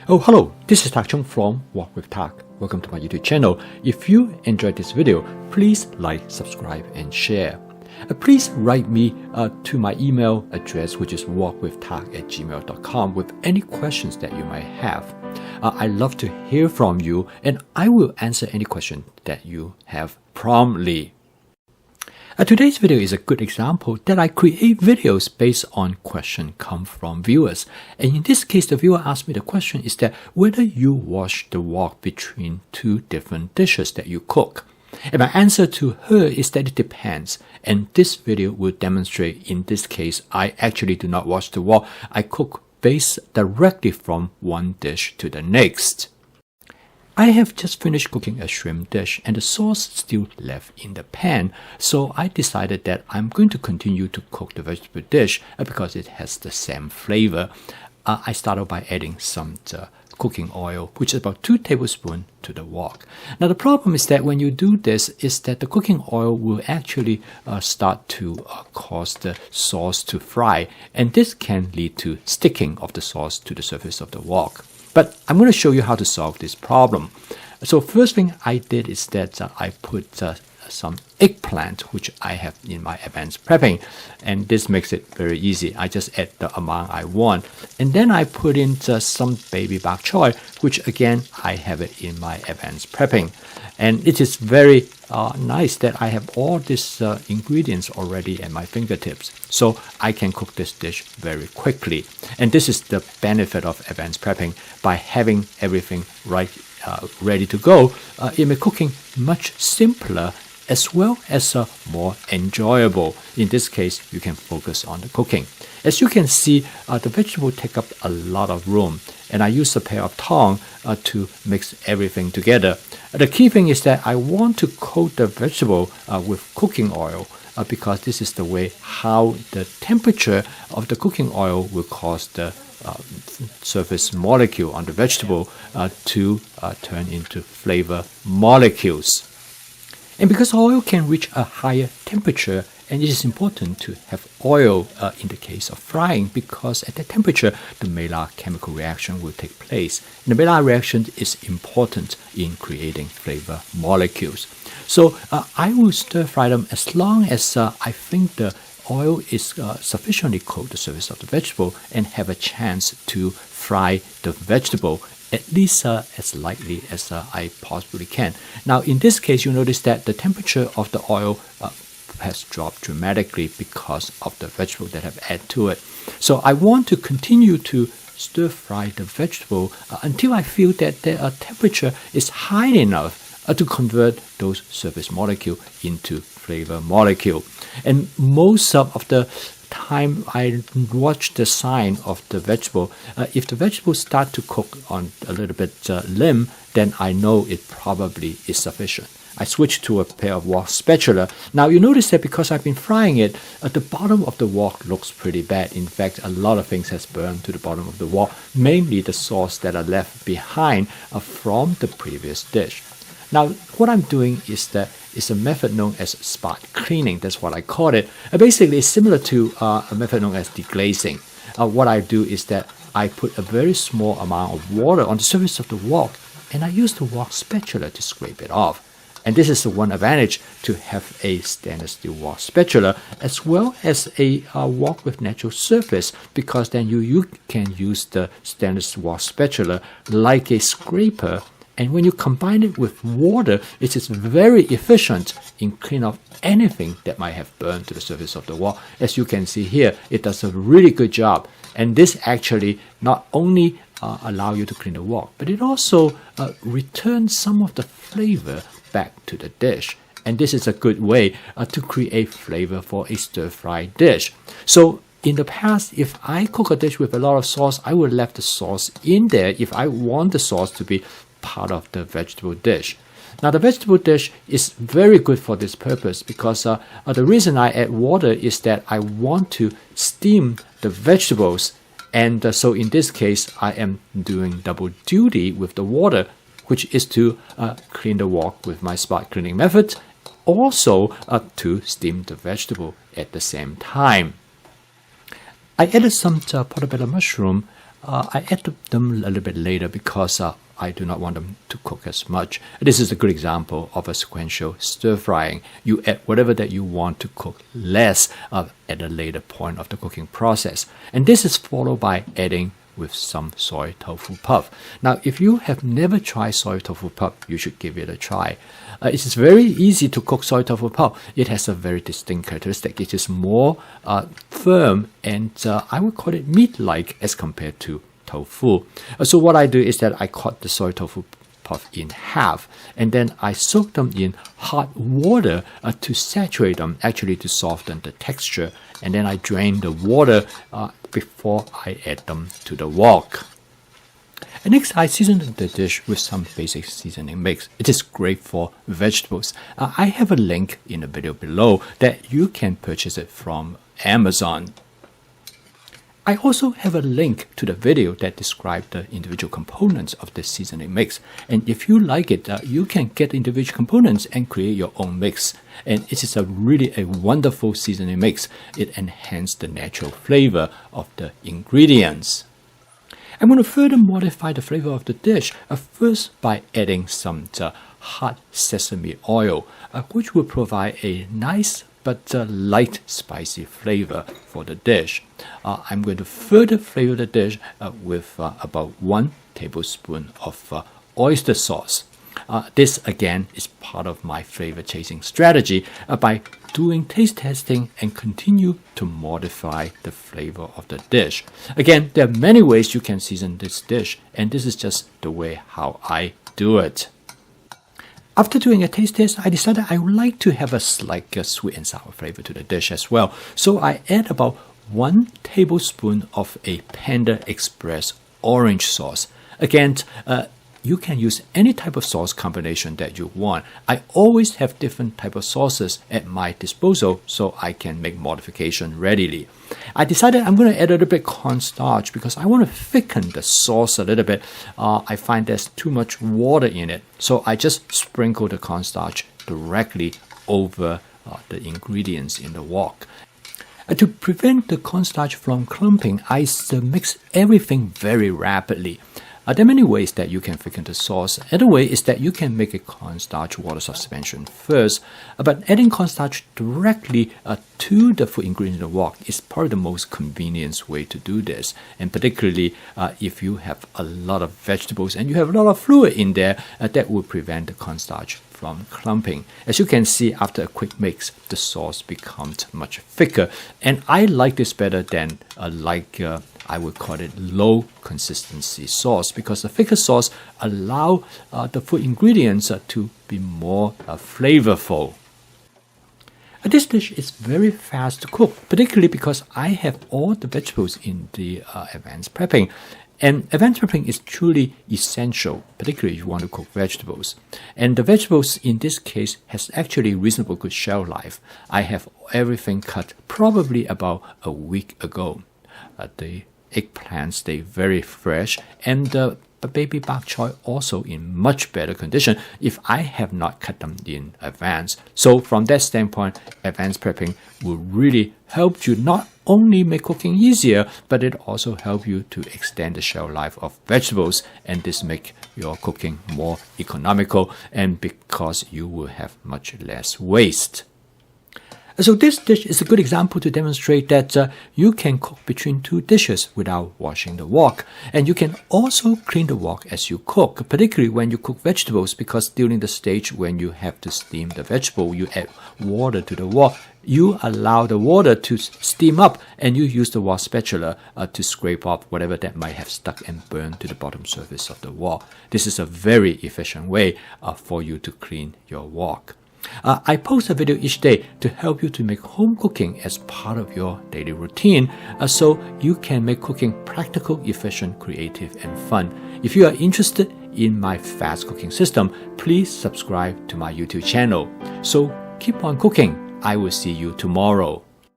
Oh, hello, this is Tak Chung from Walk with Tak. Welcome to my YouTube channel. If you enjoyed this video, please like, subscribe, and share. Please write me to my email address, which is walkwithtak@gmail.com, with any questions that you might have. I love to hear from you, and I will answer any question that you have promptly. Today's video is a good example that I create videos based on questions come from viewers. And in this case, the viewer asked me the question is that whether you wash the wok between two different dishes that you cook. And my answer to her is that it depends. And this video will demonstrate in this case, I actually do not wash the wok. I cook based directly from one dish to the next. I have just finished cooking a shrimp dish and the sauce still left in the pan, so I decided that I'm going to continue to cook the vegetable dish because it has the same flavor. I started by adding some cooking oil, which is about 2 tablespoons to the wok. Now the problem is that when you do this is that the cooking oil will actually start to cause the sauce to fry, and this can lead to sticking of the sauce to the surface of the wok. But I'm going to show you how to solve this problem. So first thing I did is that I put some eggplant, which I have in my advanced prepping, and this makes it very easy. I just add the amount I want, and then I put in some baby bok choy, which again I have it in my advanced prepping. And it is very nice that I have all these ingredients already at my fingertips, so I can cook this dish very quickly. And this is the benefit of advanced prepping. By having everything ready to go, it makes cooking much simpler as well as more enjoyable. In this case, you can focus on the cooking. As you can see, the vegetable take up a lot of room, and I use a pair of tongs to mix everything together. The key thing is that I want to coat the vegetable with cooking oil because this is the way how the temperature of the cooking oil will cause the surface molecule on the vegetable to turn into flavor molecules. And because oil can reach a higher temperature, and it is important to have oil in the case of frying, because at that temperature, the Maillard chemical reaction will take place. And the Maillard reaction is important in creating flavor molecules. So I will stir fry them as long as I think the oil is sufficiently coat the surface of the vegetable and have a chance to fry the vegetable at least as lightly as I possibly can. Now in this case, you notice that the temperature of the oil has dropped dramatically because of the vegetable that I've added to it. So I want to continue to stir fry the vegetable until I feel that the temperature is high enough to convert those surface molecule into flavor molecule. And most of the time I watch the sign of the vegetable. If the vegetables start to cook on a little bit limp, then I know it probably is sufficient. I switch to a pair of wok spatula. Now you notice that because I've been frying it, the bottom of the wok looks pretty bad. In fact, a lot of things has burned to the bottom of the wok, mainly the sauce that are left behind from the previous dish. Now, what I'm doing is that it's a method known as spot cleaning. That's what I call it. Basically, it's similar to a method known as deglazing. What I do is that I put a very small amount of water on the surface of the wok, and I use the wok spatula to scrape it off. And this is the one advantage to have a stainless steel wok spatula as well as a wok with natural surface, because then you can use the stainless wok spatula like a scraper. And when you combine it with water, it is very efficient in cleaning off anything that might have burned to the surface of the wok. As you can see here, it does a really good job. And this actually not only allows you to clean the wok, but it also returns some of the flavor back to the dish. And this is a good way to create flavor for a stir-fry dish. So in the past, if I cook a dish with a lot of sauce, I would leave the sauce in there if I want the sauce to be part of the vegetable dish. Now the vegetable dish is very good for this purpose because the reason I add water is that I want to steam the vegetables, and so in this case I am doing double duty with the water, which is to clean the wok with my spot cleaning method, also to steam the vegetable at the same time. I added some portobello mushroom I add them a little bit later because I do not want them to cook as much. This is a good example of a sequential stir frying. You add whatever that you want to cook less at a later point of the cooking process. And this is followed by adding with some soy tofu puff. Now, if you have never tried soy tofu puff, you should give it a try. It is very easy to cook soy tofu puff. It has a very distinct characteristic. It is more firm and I would call it meat-like as compared to tofu. So what I do is that I cut the soy tofu puff in half and then I soak them in hot water to saturate them, actually to soften the texture, and then I drain the water before I add them to the wok. And next, I season the dish with some basic seasoning mix. It is great for vegetables. I have a link in the video below that you can purchase it from Amazon. I also have a link to the video that describes the individual components of the seasoning mix. And if you like it, you can get individual components and create your own mix. And it is really a wonderful seasoning mix. It enhances the natural flavor of the ingredients. I'm going to further modify the flavor of the dish, first by adding some hot sesame oil, which will provide a nice but light spicy flavor for the dish. I'm going to further flavor the dish with about 1 tablespoon of oyster sauce. This again is part of my flavor chasing strategy by doing taste testing and continue to modify the flavor of the dish. Again, there are many ways you can season this dish, and this is just the way how I do it. After doing a taste test, I decided I would like to have a slight sweet and sour flavor to the dish as well. So I add about 1 tablespoon of a Panda Express orange sauce. Again, you can use any type of sauce combination that you want. I always have different type of sauces at my disposal so I can make modification readily. I decided I'm going to add a little bit cornstarch because I want to thicken the sauce a little bit. I find there's too much water in it. So I just sprinkle the cornstarch directly over the ingredients in the wok. To prevent the cornstarch from clumping, I mix everything very rapidly. There are many ways that you can thicken the sauce. Another way is that you can make a cornstarch water suspension first, but adding cornstarch directly to the food ingredient in the wok is probably the most convenient way to do this. And particularly if you have a lot of vegetables and you have a lot of fluid in there, that will prevent the cornstarch from clumping. As you can see, after a quick mix, the sauce becomes much thicker. And I like this better than I would call it low consistency sauce, because the thicker sauce allow the food ingredients to be more flavorful. This dish is very fast to cook, particularly because I have all the vegetables in the advanced prepping. And advanced prepping is truly essential, particularly if you want to cook vegetables. And the vegetables in this case has actually reasonable good shelf life. I have everything cut probably about a week ago. The eggplants stay very fresh, and the baby bok choy also in much better condition if I have not cut them in advance. So from that standpoint, advanced prepping will really help you not only make cooking easier, but it also help you to extend the shelf life of vegetables, and this make your cooking more economical, and because you will have much less waste. So this dish is a good example to demonstrate that you can cook between 2 dishes without washing the wok. And you can also clean the wok as you cook, particularly when you cook vegetables, because during the stage when you have to steam the vegetable, you add water to the wok. You allow the water to steam up, and you use the wok spatula to scrape off whatever that might have stuck and burned to the bottom surface of the wok. This is a very efficient way for you to clean your wok. I post a video each day to help you to make home cooking as part of your daily routine, so you can make cooking practical, efficient, creative, and fun. If you are interested in my fast cooking system, please subscribe to my YouTube channel. So keep on cooking. I will see you tomorrow.